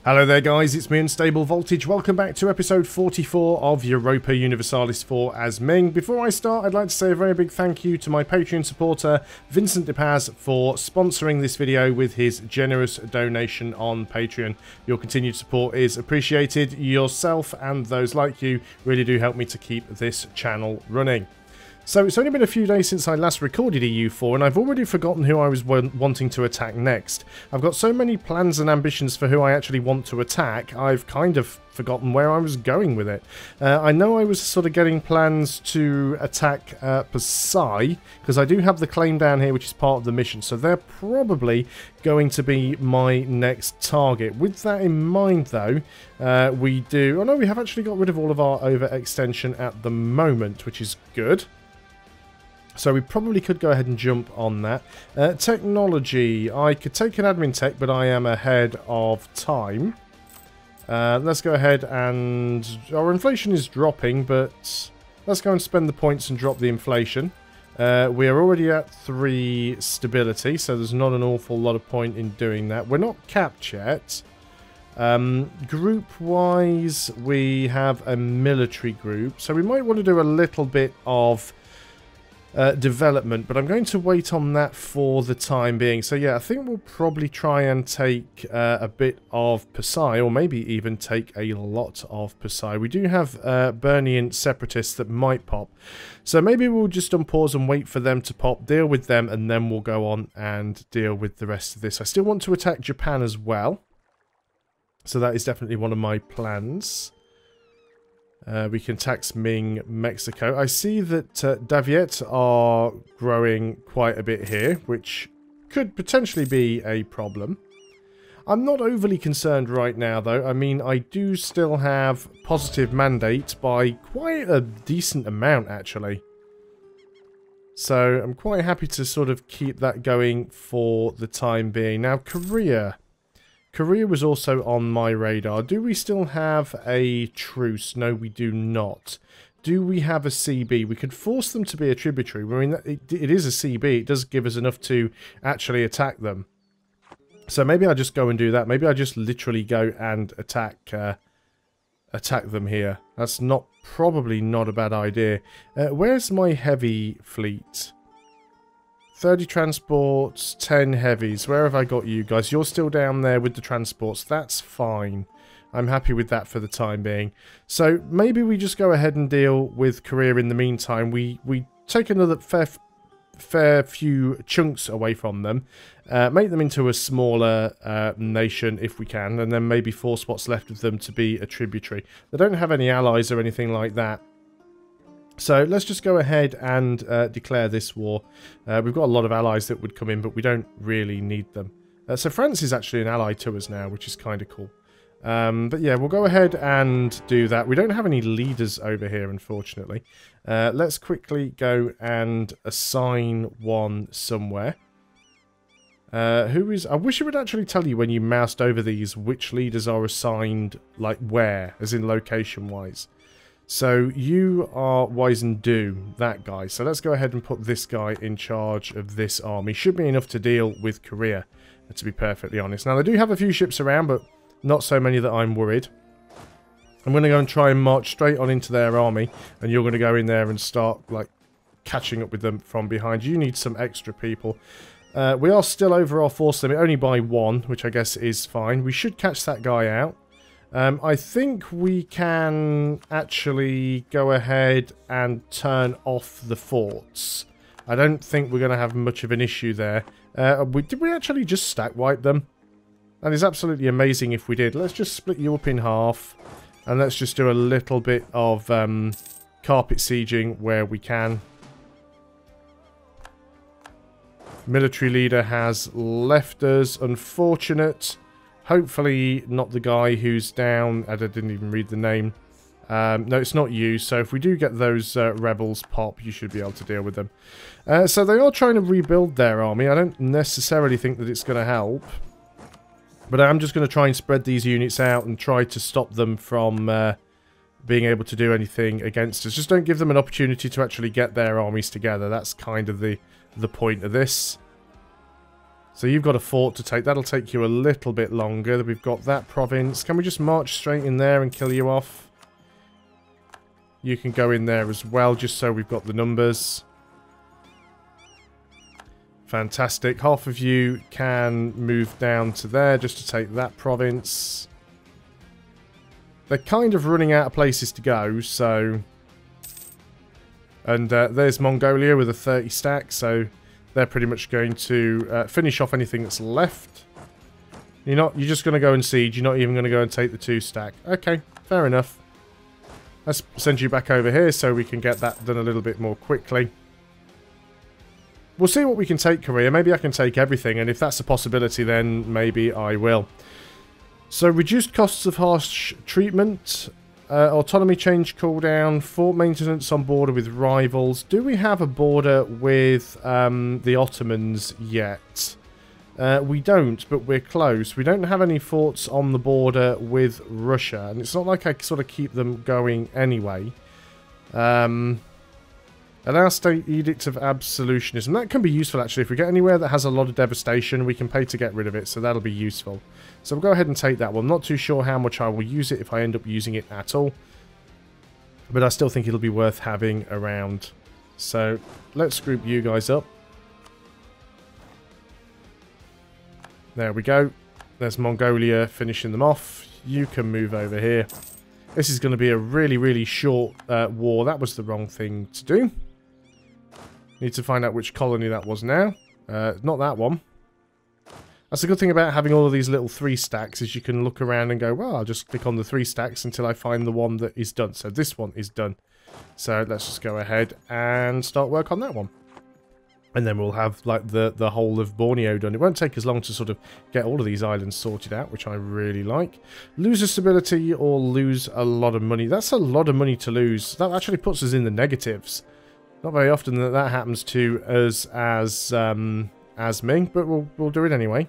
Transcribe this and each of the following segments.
Hello there guys, it's me Unstable Voltage. Welcome back to episode 44 of Europa Universalis IV as Ming. Before I start, I'd like to say a very big thank you to my Patreon supporter, Vincent De Paz, for sponsoring this video with his generous donation on Patreon. Your continued support is appreciated. Yourself and those like you really do help me to keep this channel running. So it's only been a few days since I last recorded EU4 and I've already forgotten who I was wanting to attack next. I've got so many plans and ambitions for who I actually want to attack, I've kind of forgotten where I was going with it. I know I was sort of getting plans to attack Palit, because I do have the claim down here which is part of the mission, so they're probably going to be my next target. With that in mind though, we do... Oh no, we have actually got rid of all of our overextension at the moment, which is good. So we probably could go ahead and jump on that. Technology. I could take an admin tech, but I am ahead of time. Let's go ahead and... Our inflation is dropping, but let's go and spend the points and drop the inflation. We are already at 3 stability, so there's not an awful lot of point in doing that. We're not capped yet. Group-wise, we have a military group, so we might want to do a little bit of... development, but I'm going to wait on that for the time being. So yeah, I think we'll probably try and take a bit of Palit, or maybe even take a lot of Palit. We do have Burnian separatists that might pop, so maybe we'll just unpause and wait for them to pop, deal with them, and then we'll go on and deal with the rest of this. I still want to attack Japan as well, so that is definitely one of my plans. We can tax Ming, Mexico. I see that Daviet are growing quite a bit here, which could potentially be a problem. I'm not overly concerned right now, though. I mean, I do still have positive mandate by quite a decent amount, actually. So I'm quite happy to sort of keep that going for the time being. Now, Korea. Korea was also on my radar. Do we still have a truce? No, we do not. Do we have a CB? We could force them to be a tributary. I mean, it is a CB. It does give us enough to actually attack them. So maybe I'll just go and do that. Maybe I'll just literally go and attack them here. That's probably not a bad idea. Where's my heavy fleet? 30 transports, 10 heavies. Where have I got you guys? You're still down there with the transports. That's fine. I'm happy with that for the time being. So maybe we just go ahead and deal with Korea in the meantime. We take another fair few chunks away from them. Make them into a smaller nation if we can. And then maybe force what's left of them to be a tributary. They don't have any allies or anything like that. So let's just go ahead and declare this war. We've got a lot of allies that would come in, but we don't really need them. So France is actually an ally to us now, which is kind of cool. But yeah, we'll go ahead and do that. We don't have any leaders over here, unfortunately. Let's quickly go and assign one somewhere. Who is... I wish it would actually tell you when you moused over these which leaders are assigned, like where, as in location-wise. So you are Weisendu, that guy. So let's go ahead and put this guy in charge of this army. Should be enough to deal with Korea, to be perfectly honest. Now, they do have a few ships around, but not so many that I'm worried. I'm going to go and try and march straight on into their army, and you're going to go in there and start, like, catching up with them from behind. You need some extra people. We are still over our force limit, only by 1, which I guess is fine. We should catch that guy out. I think we can actually go ahead and turn off the forts. I don't think we're going to have much of an issue there. Did we actually just stack wipe them? That is absolutely amazing if we did. Let's just split you up in half. And let's just do a little bit of carpet sieging where we can. Military leader has left us. Unfortunate. Hopefully not the guy who's down. I didn't even read the name. No, it's not you. So if we do get those rebels pop, you should be able to deal with them. So they are trying to rebuild their army. I don't necessarily think that it's going to help. But I'm just going to try and spread these units out and try to stop them from being able to do anything against us. Just don't give them an opportunity to actually get their armies together. That's kind of the point of this. So you've got a fort to take. That'll take you a little bit longer. We've got that province. Can we just march straight in there and kill you off? You can go in there as well, just so we've got the numbers. Fantastic. Half of you can move down to there just to take that province. They're kind of running out of places to go, so... And there's Mongolia with a 30 stack, so they're pretty much going to finish off anything that's left. You're just going to go and siege. You're not even going to go and take the 2 stack. Okay, fair enough. Let's send you back over here so we can get that done a little bit more quickly. We'll see what we can take, Korea. Maybe I can take everything, and if that's a possibility, then maybe I will. So, reduced costs of harsh treatment, autonomy change cooldown, fort maintenance on border with rivals. Do we have a border with the Ottomans yet? We don't, but we're close. We don't have any forts on the border with Russia, and it's not like I sort of keep them going anyway. Allow state edict of absolutionism. That can be useful, actually. If we get anywhere that has a lot of devastation, we can pay to get rid of it, so that'll be useful. So we'll go ahead and take that one. Not too sure how much I will use it, if I end up using it at all. But I still think it'll be worth having around. So let's group you guys up. There we go. There's Mongolia finishing them off. You can move over here. This is going to be a really, really short war. That was the wrong thing to do. Need to find out which colony that was now. Not that one. That's a good thing about having all of these little 3 stacks, is you can look around and go, well, I'll just click on the 3 stacks until I find the one that is done. So this one is done. So let's just go ahead and start work on that one. And then we'll have like the whole of Borneo done. It won't take as long to sort of get all of these islands sorted out, which I really like. Lose a stability or lose a lot of money. That's a lot of money to lose. That actually puts us in the negatives. Not very often that happens to us as Ming, but we'll do it anyway.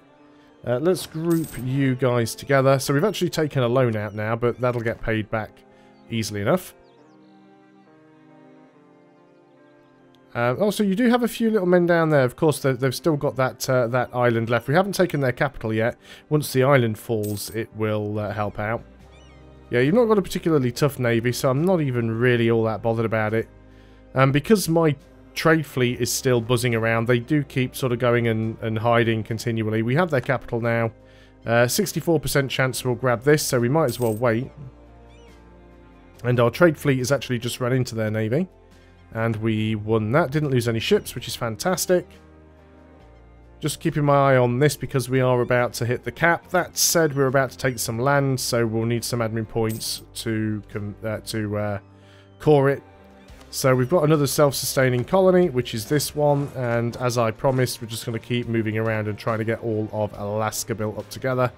Let's group you guys together. So we've actually taken a loan out now, but that'll get paid back easily enough. Also, you do have a few little men down there. Of course, they've still got that island left. We haven't taken their capital yet. Once the island falls, it will help out. Yeah, you've not got a particularly tough navy, so I'm not even really all that bothered about it. Because my trade fleet is still buzzing around, they do keep sort of going and hiding continually. We have their capital now. 64% chance we'll grab this, so we might as well wait. And our trade fleet has actually just run into their navy. And we won that. Didn't lose any ships, which is fantastic. Just keeping my eye on this because we are about to hit the cap. That said, we're about to take some land, so we'll need some admin points to core it. So we've got another self-sustaining colony, which is this one. And as I promised, we're just going to keep moving around and trying to get all of Alaska built up together.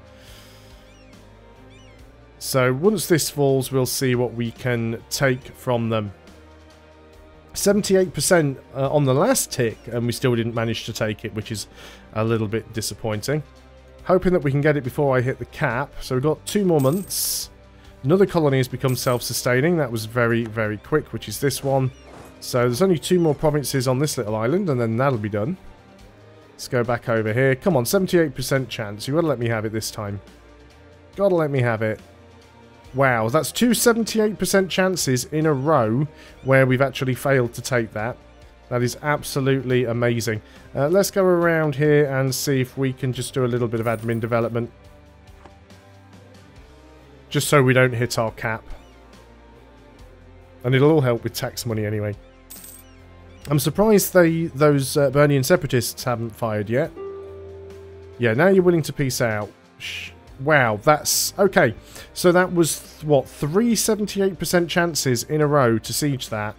So once this falls, we'll see what we can take from them. 78% on the last tick, and we still didn't manage to take it, which is a little bit disappointing. Hoping that we can get it before I hit the cap. So we've got 2 more months. Another colony has become self-sustaining. That was very, very quick, which is this one. So there's only 2 more provinces on this little island, and then that'll be done. Let's go back over here. Come on, 78% chance. You gotta let me have it this time. Gotta let me have it. Wow, that's 2 78% chances in a row where we've actually failed to take that. That is absolutely amazing. Let's go around here and see if we can just do a little bit of admin development. Just so we don't hit our cap. And it'll all help with tax money anyway. I'm surprised those Burnian separatists haven't fired yet. Yeah, now you're willing to peace out. Wow, that's... Okay, so that was, what, 3 78% chances in a row to siege that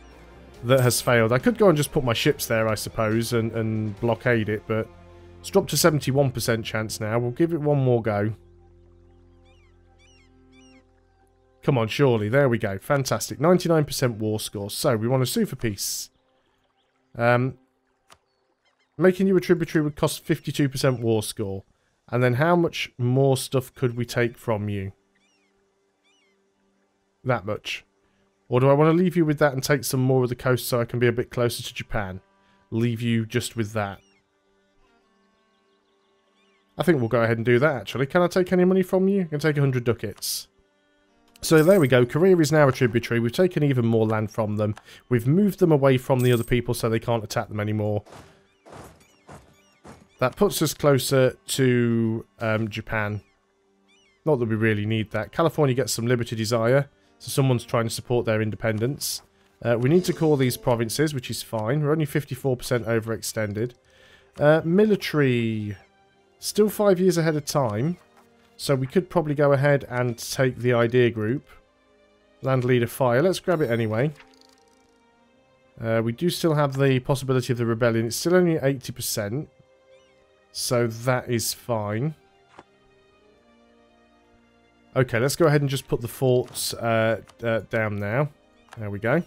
has failed. I could go and just put my ships there, I suppose, and blockade it, but it's dropped to 71% chance now. We'll give it one more go. Come on, surely. There we go. Fantastic. 99% war score. So, we want to sue for peace. Making you a tributary would cost 52% war score. And then how much more stuff could we take from you? That much. Or do I want to leave you with that and take some more of the coast so I can be a bit closer to Japan? Leave you just with that. I think we'll go ahead and do that, actually. Can I take any money from you? I can take 100 ducats. So there we go. Korea is now a tributary. We've taken even more land from them. We've moved them away from the other people so they can't attack them anymore. That puts us closer to Japan. Not that we really need that. California gets some liberty desire. So someone's trying to support their independence. We need to call these provinces, which is fine. We're only 54% overextended. Military, still 5 years ahead of time. So we could probably go ahead and take the idea group. Land leader fire. Let's grab it anyway. We do still have the possibility of the rebellion. It's still only at 80%. So that is fine. Okay, let's go ahead and just put the forts down now. There we go.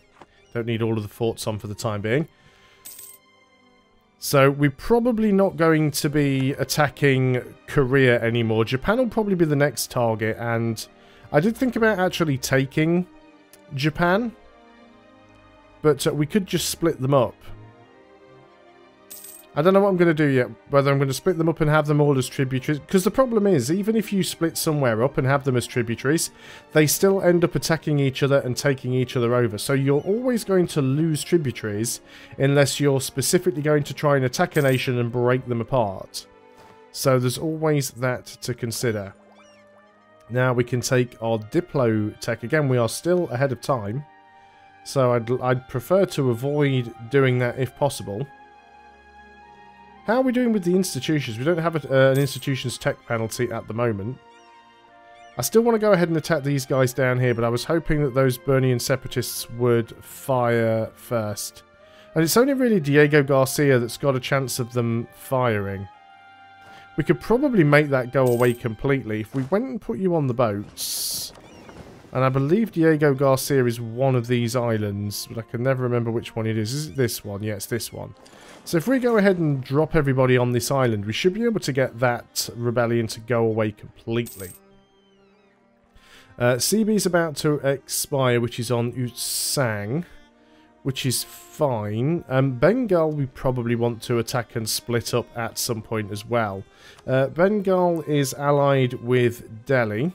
Don't need all of the forts on for the time being. So we're probably not going to be attacking Korea anymore. Japan will probably be the next target, and I did think about actually taking Japan, but we could just split them up. I don't know what I'm going to do yet, whether I'm going to split them up and have them all as tributaries, because the problem is, even if you split somewhere up and have them as tributaries, they still end up attacking each other and taking each other over. So you're always going to lose tributaries unless you're specifically going to try and attack a nation and break them apart. So there's always that to consider. Now we can take our Diplo tech. Again, we are still ahead of time, so I'd prefer to avoid doing that if possible. How are we doing with the institutions? We don't have an institutions tech penalty at the moment. I still want to go ahead and attack these guys down here, but I was hoping that those Burnian separatists would fire first. And it's only really Diego Garcia that's got a chance of them firing. We could probably make that go away completely if we went and put you on the boats. And I believe Diego Garcia is one of these islands, but I can never remember which one it is. Is it this one? Yeah, it's this one. So if we go ahead and drop everybody on this island, we should be able to get that rebellion to go away completely. CB is about to expire, which is on Utsang, which is fine. Bengal we probably want to attack and split up at some point as well. Bengal is allied with Delhi.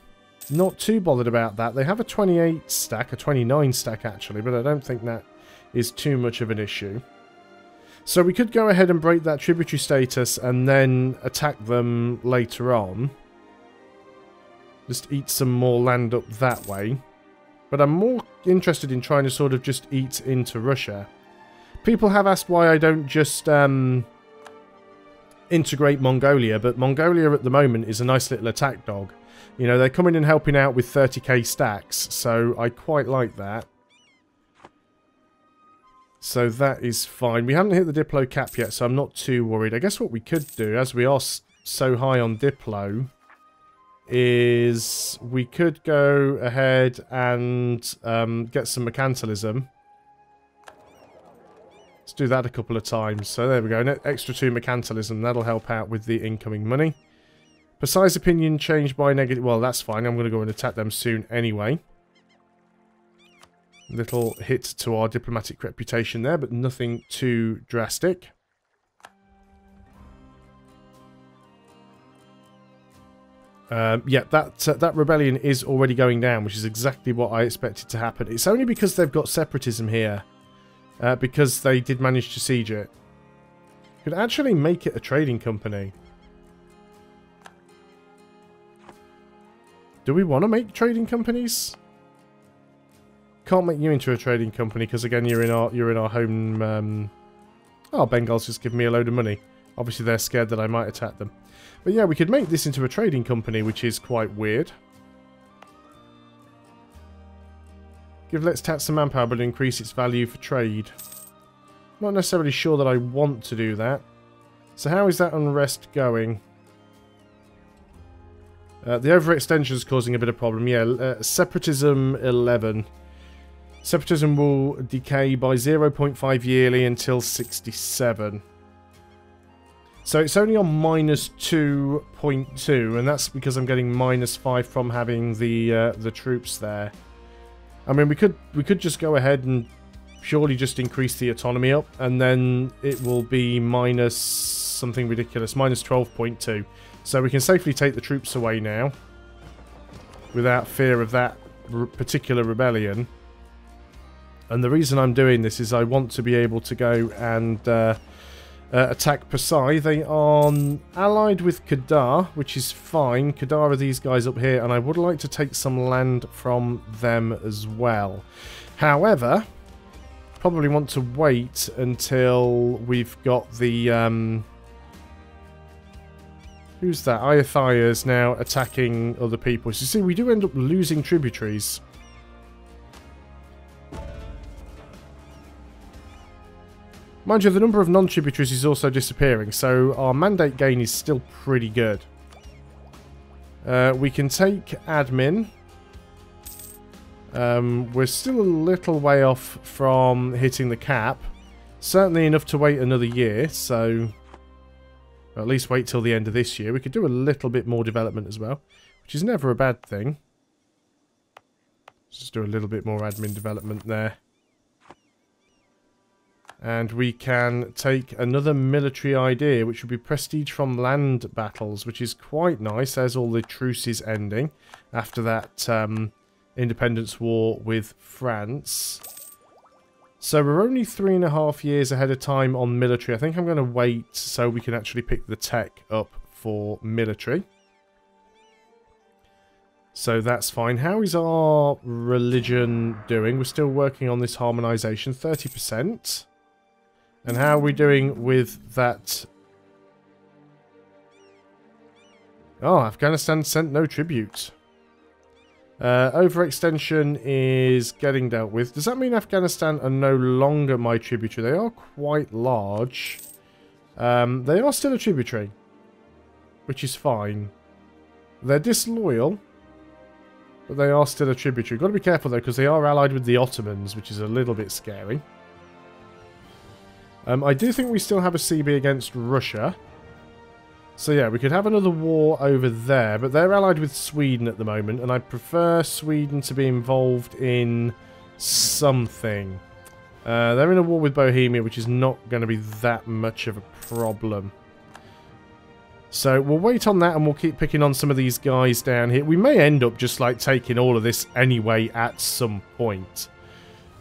Not too bothered about that. They have a 28 stack, a 29 stack actually, but I don't think that is too much of an issue. So we could go ahead and break that tributary status and then attack them later on. Just eat some more land up that way. But I'm more interested in trying to sort of just eat into Russia. People have asked why I don't just integrate Mongolia, but Mongolia at the moment is a nice little attack dog. You know, they're coming and helping out with 30k stacks, so I quite like that. So that is fine. We haven't hit the Diplo cap yet, so I'm not too worried. I guess what we could do, as we are so high on Diplo, is we could go ahead and get some mercantilism. Let's do that a couple of times. So there we go. Extra 2 mercantilism. That'll help out with the incoming money. Precise opinion changed by negative. Well, that's fine. I'm going to go and attack them soon anyway. Little hit to our diplomatic reputation there, but nothing too drastic. Yeah, that rebellion is already going down, which is exactly what I expected to happen. It's only because they've got separatism here, because they did manage to siege it. Could actually make it a trading company. Do we want to make trading companies? Can't make you into a trading company because again you're in our home. Oh, Bengal's just given me a load of money. Obviously they're scared that I might attack them. But yeah, we could make this into a trading company, which is quite weird. Give Let's Tax some manpower, but increase its value for trade. Not necessarily sure that I want to do that. So how is that unrest going? The overextension is causing a bit of problem. Yeah, separatism 11. Separatism will decay by 0.5 yearly until 67. So it's only on -2.2, and that's because I'm getting -5 from having the troops there. I mean, we could just go ahead and purely just increase the autonomy up, and then it will be minus something ridiculous, -12.2. So we can safely take the troops away now. Without fear of that particular rebellion. And the reason I'm doing this is I want to be able to go and attack Pasai. They are allied with Kadar, which is fine. Kadar are these guys up here, and I would like to take some land from them as well. However, probably want to wait until we've got the... who's that? Ayathia's now attacking other people. So you see, we do end up losing tributaries. Mind you, the number of non-tributaries is also disappearing, so our mandate gain is still pretty good. We can take admin. We're still a little way off from hitting the cap. Certainly enough to wait another year, so... Or at least wait till the end of this year. We could do a little bit more development as well, which is never a bad thing. Let's just do a little bit more admin development there. And we can take another military idea, which would be prestige from land battles, which is quite nice. There's all the truces ending after that independence war with France. So we're only 3.5 years ahead of time on military. I think I'm going to wait so we can actually pick the tech up for military. So that's fine. How is our religion doing? We're still working on this harmonization. 30%. And how are we doing with that? Oh, Afghanistan sent no tribute. Overextension is getting dealt with. Does that mean Afghanistan are no longer my tributary? They are quite large. They are still a tributary, which is fine. They're disloyal, but they are still a tributary. Got to be careful though, because they are allied with the Ottomans, which is a little bit scary. I do think we still have a CB against Russia. So yeah, we could have another war over there, but they're allied with Sweden at the moment, and I prefer Sweden to be involved in something. They're in a war with Bohemia, which is not going to be that much of a problem. So we'll wait on that, and we'll keep picking on some of these guys down here. We may end up just like taking all of this anyway at some point.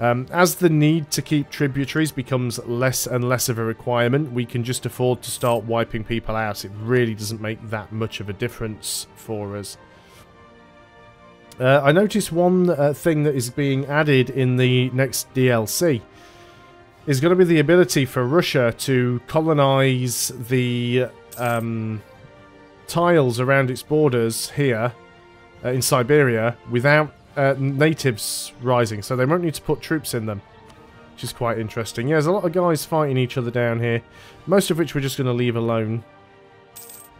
As the need to keep tributaries becomes less and less of a requirement, we can just afford to start wiping people out. It really doesn't make that much of a difference for us. I noticed one thing that is being added in the next DLC is going to be the ability for Russia to colonize the tiles around its borders here in Siberia without natives rising, so they won't need to put troops in them, which is quite interesting. Yeah, there's a lot of guys fighting each other down here, most of which we're just going to leave alone.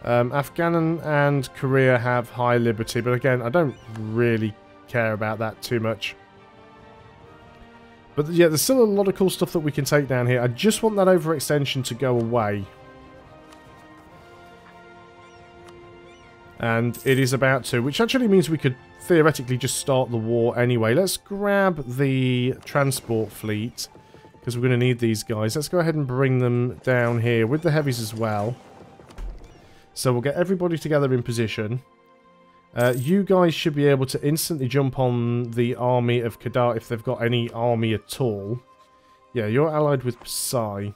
Afghanistan and Korea have high liberty, but again, I don't really care about that too much. But yeah, there's still a lot of cool stuff that we can take down here. I just want that overextension to go away. And it is about to, which actually means we could theoretically just start the war anyway. Let's grab the transport fleet, because we're going to need these guys. Let's go ahead and bring them down here with the heavies as well. So we'll get everybody together in position. You guys should be able to instantly jump on the army of Kadar if they've got any army at all. Yeah, you're allied with Pasai.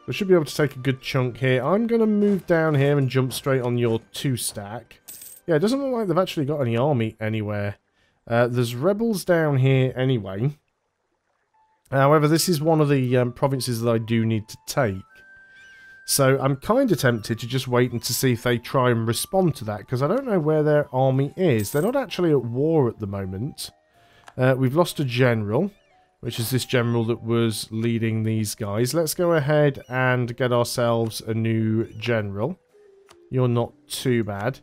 We should be able to take a good chunk here. I'm going to move down here and jump straight on your 2-stack. Yeah, it doesn't look like they've actually got any army anywhere. There's rebels down here anyway. However, this is one of the provinces that I do need to take. So I'm kind of tempted to just wait and to see if they try and respond to that, because I don't know where their army is. They're not actually at war at the moment. We've lost a general, which is this general that was leading these guys. Let's go ahead and get ourselves a new general. You're not too bad.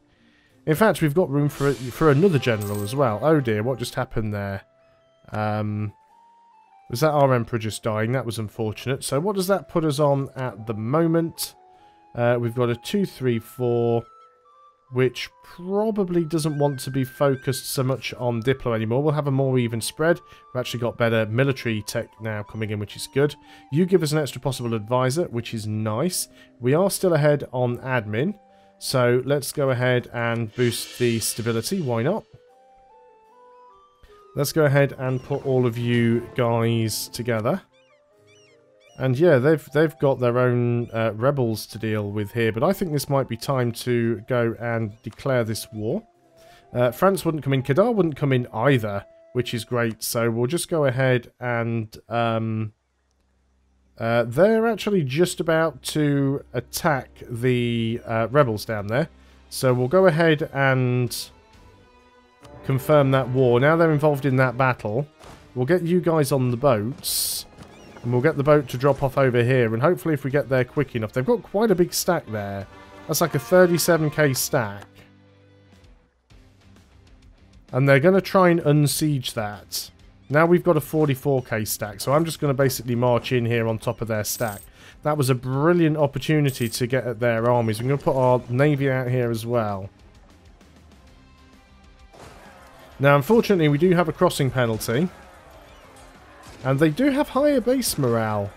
In fact, we've got room for another general as well. Oh dear, what just happened there? Was that our emperor just dying? That was unfortunate. So what does that put us on at the moment? We've got a 2, 3, 4. which probably doesn't want to be focused so much on Diplo anymore. We'll have a more even spread. We've actually got better military tech now coming in, which is good. You give us an extra possible advisor, which is nice. We are still ahead on admin, so let's go ahead and boost the stability. Why not? Let's go ahead and put all of you guys together. And yeah, they've got their own rebels to deal with here, but I think this might be time to go and declare this war. France wouldn't come in, Kedar wouldn't come in either, which is great. So we'll just go ahead and they're actually just about to attack the rebels down there. So we'll go ahead and confirm that war. Now they're involved in that battle. We'll get you guys on the boats. And we'll get the boat to drop off over here. And hopefully if we get there quick enough. They've got quite a big stack there. That's like a 37k stack. And they're going to try and unsiege that. Now we've got a 44k stack. So I'm just going to basically march in here on top of their stack. That was a brilliant opportunity to get at their armies. We're going to put our navy out here as well. Now unfortunately we do have a crossing penalty. And they do have higher base morale.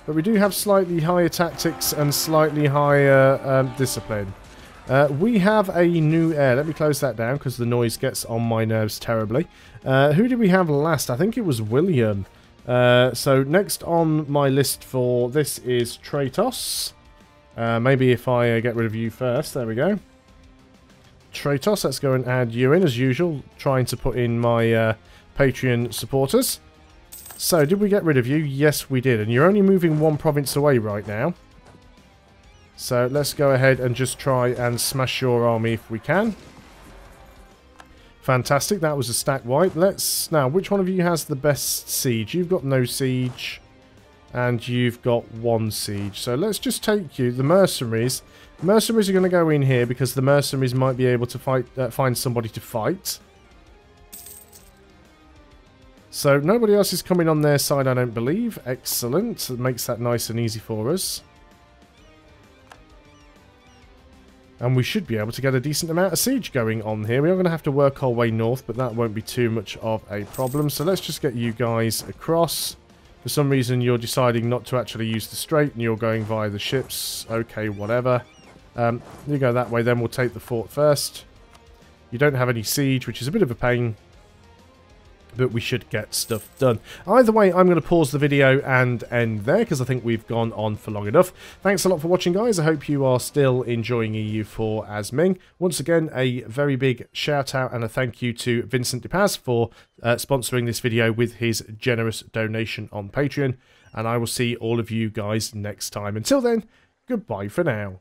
But we do have slightly higher tactics and slightly higher discipline. We have a new heir. Let me close that down because the noise gets on my nerves terribly. Who did we have last? I think it was William. So next on my list for this is Tratos. Maybe if I get rid of you first. There we go. Tratos, let's go and add you in as usual. Trying to put in my Patreon supporters. So, did we get rid of you? Yes, we did. And you're only moving one province away right now. So, let's go ahead and just try and smash your army if we can. Fantastic. That was a stack wipe. Let's... Now, which one of you has the best siege? You've got no siege. And you've got one siege. So, let's just take you. The mercenaries. Mercenaries are going to go in here because the mercenaries might be able to find somebody to fight. So nobody else is coming on their side, I don't believe. Excellent. It makes that nice and easy for us. And we should be able to get a decent amount of siege going on here. We are going to have to work our way north, but that won't be too much of a problem. So let's just get you guys across. For some reason, you're deciding not to actually use the strait, and you're going via the ships. Okay, whatever. You go that way, then we'll take the fort first. You don't have any siege, which is a bit of a pain. But we should get stuff done. Either way, I'm going to pause the video and end there because I think we've gone on for long enough. Thanks a lot for watching, guys. I hope you are still enjoying EU4 as Ming. Once again, a very big shout out and a thank you to Vincent DePaz for sponsoring this video with his generous donation on Patreon. And I will see all of you guys next time. Until then, goodbye for now.